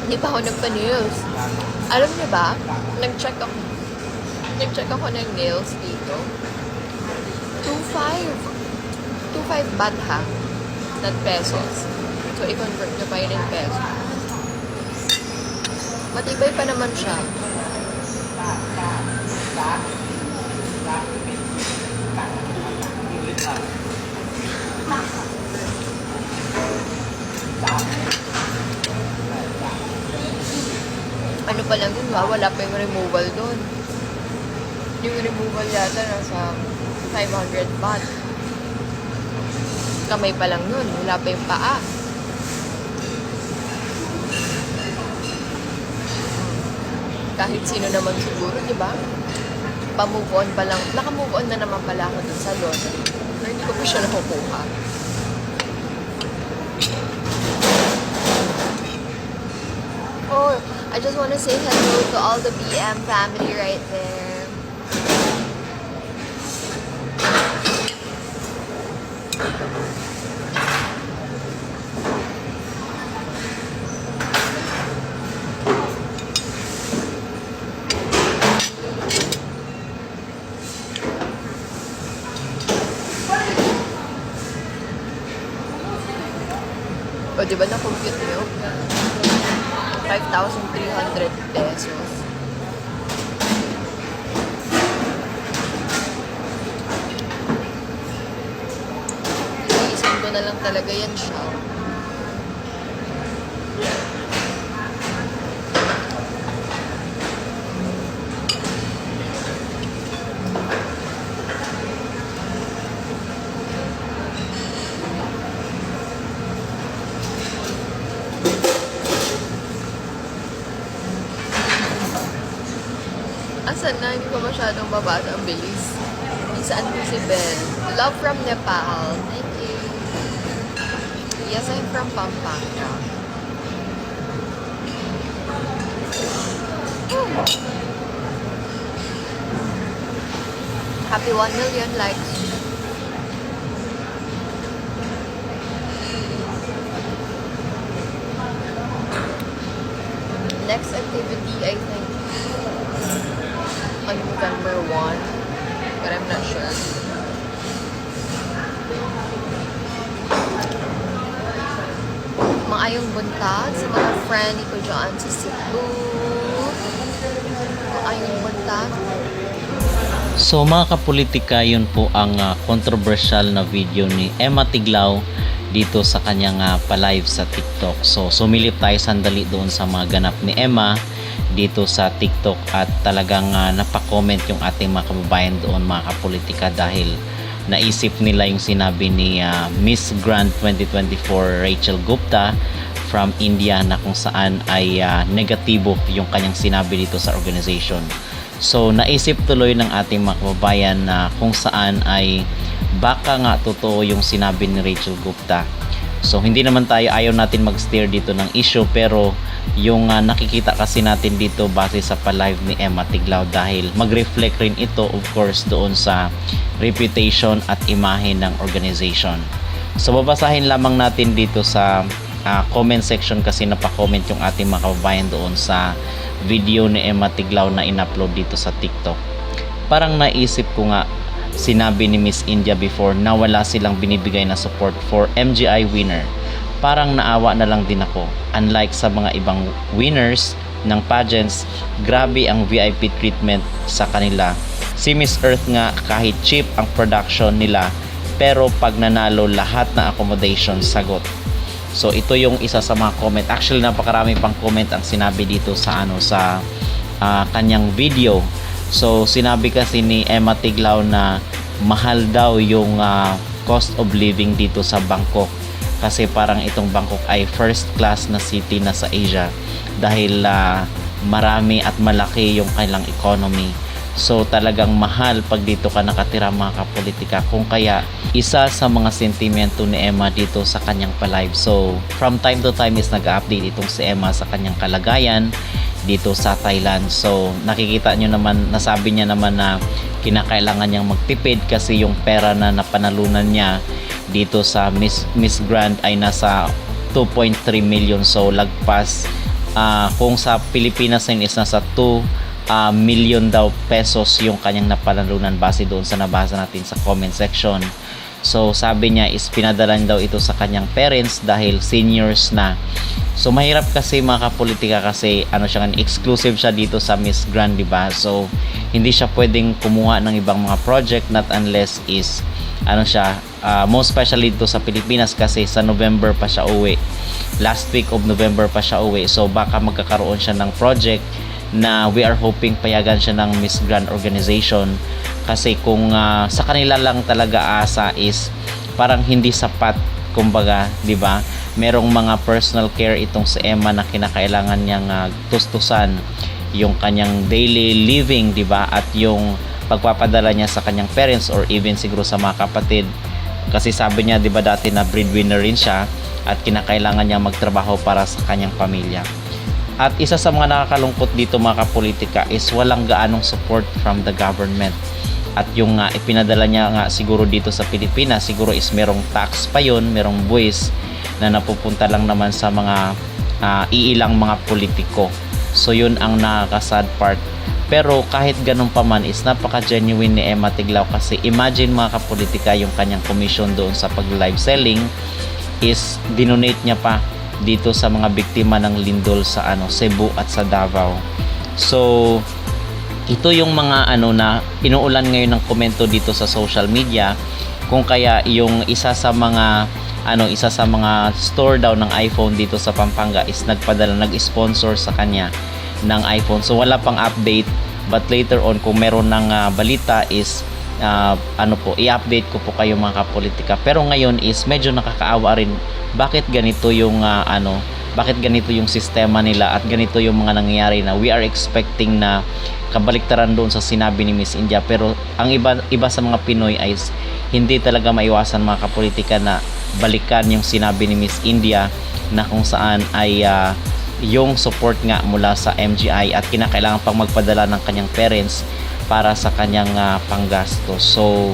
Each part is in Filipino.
Hindi pa ako nagpa-nails. Alam niyo ba, nag-check ako ng nails dito. 2.5. 2.5 baht ha. Not pesos. So, i-convert nyo pa yun in pesos. Matibay pa naman siya. Ano pa lang yun, wala pa yung removal doon. Yung removal yata nasa 500 baht. Kamay pa lang yun, wala pa yung paa. Kahit sino naman siguro, di ba? Pa-move on pa lang. Naka-move on na naman pala ako dun sa laundry. Pero hindi ko pa siya nakukuha. Oh, I just want to say hello to all the BM family right there. O, diba na-compute nyo? 5,300 pesos. Isundo na lang talaga yan siya. Asan na? Hindi ko masyadong babasa. Ang bilis. Saan po si Belle? Love from Nepal. Thank you. Yes, I'm from Pampanga. Happy 1 million likes. Next activity, I think, on November 1, but I'm not sure. Maayong buntag sa mga friend ko dyan sa Cebu. Maayong buntag. So mga kapolitika, yun po ang controversial na video ni Emma Tiglao dito sa kanyang pa-live sa TikTok. So sumilip tayo sandali doon sa mga ganap ni Emma dito sa TikTok at talagang napakomment yung ating mga kababayan doon, mga kapolitika, dahil naisip nila yung sinabi ni Miss Grand 2024 Rachel Gupta from India na kung saan ay negatibo yung kanyang sinabi dito sa organization. So naisip tuloy ng ating mga kababayan na kung saan ay baka nga totoo yung sinabi ni Rachel Gupta. So hindi naman tayo, ayaw natin mag-steer dito ng issue, pero yung nakikita kasi natin dito base sa pa-live ni Emma Tiglao, dahil mag-reflect rin ito of course doon sa reputation at imahe ng organization. So babasahin lamang natin dito sa comment section kasi napa-comment yung ating mga kababayan doon sa video ni Emma Tiglao na in-upload dito sa TikTok. Parang naisip ko nga, sinabi ni Miss India before na wala silang binibigay na support for MGI winner. Parang naawa na lang din ako. Unlike sa mga ibang winners ng pageants, grabe ang VIP treatment sa kanila. Si Miss Earth nga, kahit cheap ang production nila, pero pag nanalo lahat na accommodation sagot. So ito yung isa sa mga comment. Actually napakarami pang comment ang sinabi dito sa kanyang video. So sinabi kasi ni Emma Tiglao na mahal daw yung cost of living dito sa Bangkok, kasi parang itong Bangkok ay first class na city na sa Asia dahil marami at malaki yung kanilang economy. So talagang mahal pag dito ka nakatira, mga kapolitika. Kung kaya isa sa mga sentimento ni Emma dito sa kanyang pa-live. So from time to time is nag-update itong si Emma sa kanyang kalagayan dito sa Thailand. So nakikita nyo naman, nasabi niya naman na kinakailangan niyang magtipid kasi yung pera na napanalunan niya dito sa Miss Grand ay nasa 2.3 million. So lagpas kung sa Pilipinas yun is nasa 2 million daw pesos yung kanyang napanalunan base doon sa nabasa natin sa comment section. So sabi niya is pinadala daw ito sa kanyang parents dahil seniors na. So mahirap kasi mga kapolitika kasi siya, exclusive siya dito sa Miss Grand, diba? So hindi siya pwedeng kumuha ng ibang mga project not unless is most especially dito sa Pilipinas kasi sa November pa siya uwi. Last week of November pa siya uwi. So baka magkakaroon siya ng project na we are hoping payagan siya ng Miss Grand organization kasi kung sa kanila lang talaga asa is parang hindi sapat, kumbaga, 'di ba? Merong mga personal care itong si Emma na kinakailangan niyang tustusan yung kanyang daily living, 'di ba? At yung pagpapadala niya sa kanyang parents or even siguro sa mga kapatid kasi sabi niya, 'di ba, dati na breadwinner rin siya at kinakailangan niya magtrabaho para sa kanyang pamilya. At isa sa mga nakakalungkot dito mga kapolitika is walang gaanong support from the government. At yung ipinadala niya nga siguro dito sa Pilipinas, siguro is merong tax pa yun, merong buwis na napupunta lang naman sa mga iilang mga politiko. So yun ang nakaka-sad part. Pero kahit ganun pa man is napaka-genuine ni Emma Tiglao kasi imagine mga kapolitika yung kanyang commission doon sa pag-live selling is dinonate niya pa dito sa mga biktima ng lindol sa Cebu at sa Davao. So ito yung mga na inuulan ngayon ng komento dito sa social media kung kaya yung isa sa mga store daw ng iPhone dito sa Pampanga is nag-sponsor sa kanya ng iPhone. So wala pang update but later on kung meron ng balita is i-update ko po kayo mga kapolitika. Pero ngayon is medyo nakakaawa rin bakit ganito yung bakit ganito yung sistema nila at ganito yung mga nangyayari na we are expecting na kabaliktaran doon sa sinabi ni Miss India, pero ang iba sa mga Pinoy ay hindi talaga maiwasan mga kapolitika na balikan yung sinabi ni Miss India na kung saan ay yung support nga mula sa MGI at kinakailangan pang magpadala ng kanyang parents para sa kanyang panggastos. So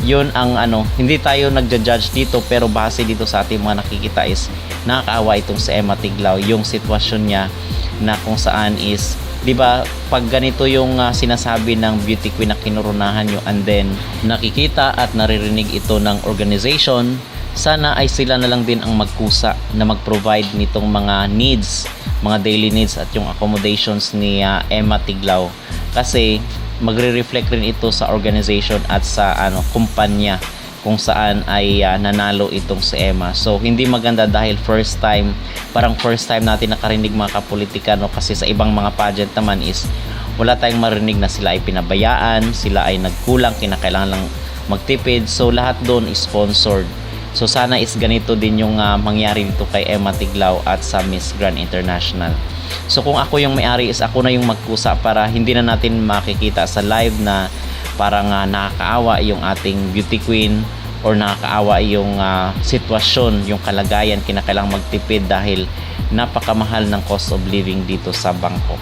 yun ang hindi tayo nagja-judge dito pero base dito sa ating mga nakikita is nakakaawa itong si Emma Tiglao, yung sitwasyon niya na kung saan is 'di ba pag ganito yung sinasabi ng beauty queen na kinurunahan nyo and then nakikita at naririnig ito ng organization, sana ay sila na lang din ang magkusa na mag-provide nitong mga needs, mga daily needs at yung accommodations ni Emma Tiglao kasi magre-reflect rin ito sa organization at sa kumpanya kung saan ay nanalo itong si Emma. So hindi maganda dahil first time natin nakarinig mga kapolitika kasi sa ibang mga pageant naman is wala tayong marinig na sila ay pinabayaan, sila ay nagkulang, kinakailangan lang magtipid. So lahat doon is sponsored. So sana is ganito din yung mangyari dito kay Emma Tiglao at sa Miss Grand International. So kung ako yung may-ari is ako na yung magkusa para hindi na natin makikita sa live na parang nakakaawa yung ating beauty queen or nakakaawa yung sitwasyon, yung kalagayan, kinakailangang magtipid dahil napakamahal ng cost of living dito sa Bangkok.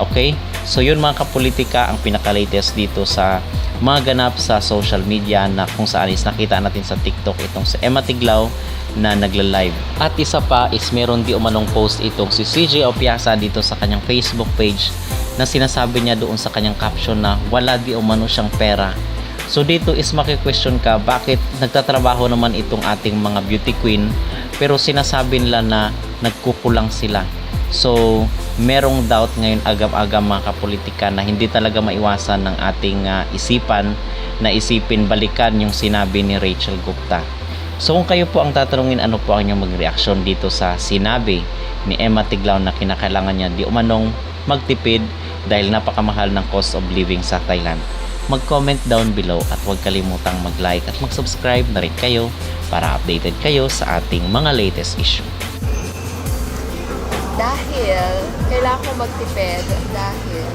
Okay? So yun mga kapolitika ang pinaka-latest dito sa mga ganap sa social media na kung saan is nakita natin sa TikTok itong si Emma Tiglao na nagla-live. At isa pa is meron di umanong post itong si CJ Opiasa dito sa kanyang Facebook page na sinasabi niya doon sa kanyang caption na wala di umano siyang pera. So dito is maki-question ka bakit nagtatrabaho naman itong ating mga beauty queen pero sinasabi nila na nagkukulang sila. So merong doubt ngayon agam-agam mga kapolitika na hindi talaga maiwasan ng ating isipan na isipin balikan yung sinabi ni Rachel Gupta. So kung kayo po ang tatanungin ano po ang inyong mag-reaction dito sa sinabi ni Emma Tiglao na kinakailangan niya di umanong magtipid dahil napakamahal ng cost of living sa Thailand. Mag-comment down below at huwag kalimutang mag-like at mag-subscribe na rin kayo para updated kayo sa ating mga latest issue. Dahil kailangan ko magtipid dahil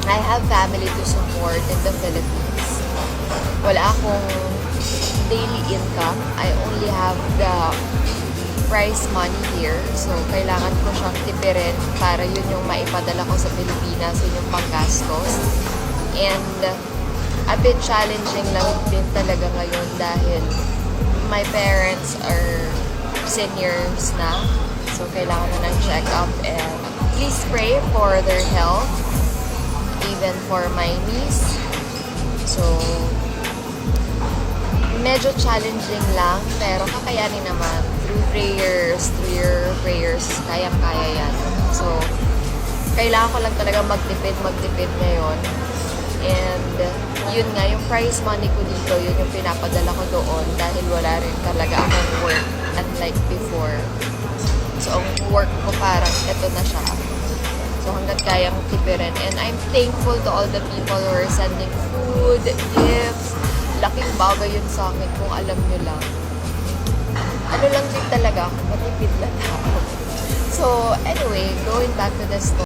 I have family to support in the Philippines. Wala akong daily income. I only have the prize money here. So, kailangan ko siyang tipirin para yun yung maipadala ko sa Pilipinas, yun yung panggastos. And a bit challenging lang din talaga ngayon dahil my parents are seniors na. So, kailangan na ng check-up and we spray for their health, even for my niece. So, medyo challenging lang, pero kakayanin naman. Through your prayers, kayang-kaya yan. So, kailangan ko lang talaga magtipid ngayon. And, yun nga, yung prize money ko dito, yun yung pinapadala ko doon dahil wala rin talaga akong work unlike before. So, ang work ko parang eto na siya. So, hanggat kayang tipirin. And I'm thankful to all the people who are sending food, gifts. Laking bagay yun sa akin kung alam nyo lang. Ano lang din talaga ako, matipid lang ako. So, anyway, going back to the story.